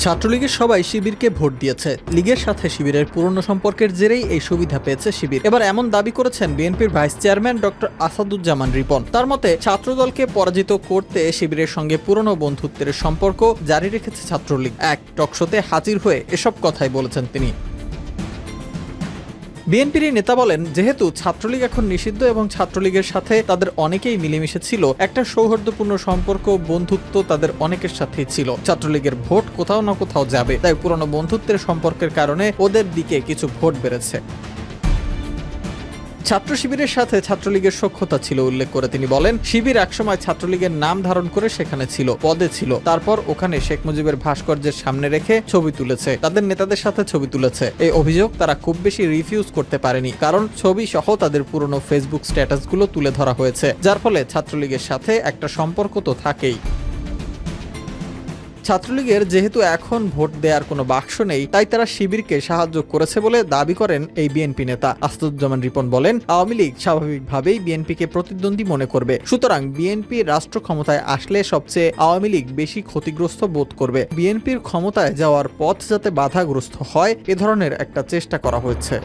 ছাত্রলীগের সবাই শিবিরকে ভোট দিয়েছে। লীগের সাথে শিবিরের পুরনো সম্পর্কের জেরেই এই সুবিধা পেয়েছে শিবির। এবার এমন দাবি করেছেন বিএনপির vice chairman doctor Asaduzzaman Ripon. তার মতে, ছাত্রদলকে পরাজিত করতে শিবিরের সঙ্গে পুরনো বন্ধুত্বের সম্পর্ক জারি রেখেছে ছাত্রলীগ। এক টকশোতে হাজির হয়ে এসব কথাই বলেছেন তিনি। বিএনপির নেতা বলেন, যেহেতু ছাত্রলীগ এখন নিষিদ্ধ এবং ছাত্রলীগের সাথে তাদের অনেকেই মিলেমিশে ছিল, একটা সৌহার্দ্যপূর্ণ সম্পর্ক, বন্ধুত্ব তাদের অনেকের সাথেই ছিল। ছাত্রলীগের ভোট কোথাও না কোথাও যাবে, তাই পুরনো বন্ধুত্বের সম্পর্কের কারণে ওদের দিকে কিছু ভোট বেড়েছে। ছাত্র শিবিরের সাথে ছাত্রলীগের সখ্যতা ছিল উল্লেখ করে তিনি বলেন, শিবির একসময় ছাত্রলীগের নাম ধারণ করে সেখানে ছিল, পদে ছিল। তারপর ওখানে শেখ মুজিবের ভাস্কর্যের সামনে রেখে ছবি তুলেছে, তাদের নেতাদের সাথে ছবি তুলেছে। এই অভিযোগ তারা খুব বেশি রিফিউজ করতে পারেনি, কারণ ছবি সহ তাদের পুরনো ফেসবুক স্ট্যাটাসগুলো তুলে ধরা হয়েছে, যার ফলে ছাত্রলীগের সাথে একটা সম্পর্ক তো থাকেই। ছাত্রলীগের যেহেতু এখন ভোট দেওয়ার কোনো বাক্স নেই, তাই তারা শিবিরকে সাহায্য করেছে বলে দাবি করেন এই বিএনপি নেতা। আসাদুজ্জামান রিপন বলেন, আওয়ামী লীগ স্বাভাবিকভাবেই বিএনপিকে প্রতিদ্বন্দ্বী মনে করবে, সুতরাং বিএনপি রাষ্ট্র ক্ষমতায় আসলে সবচেয়ে আওয়ামী লীগ বেশি ক্ষতিগ্রস্ত বোধ করবে। বিএনপির ক্ষমতায় যাওয়ার পথ যাতে বাধাগ্রস্ত হয়, এ ধরনের একটা চেষ্টা করা হয়েছে।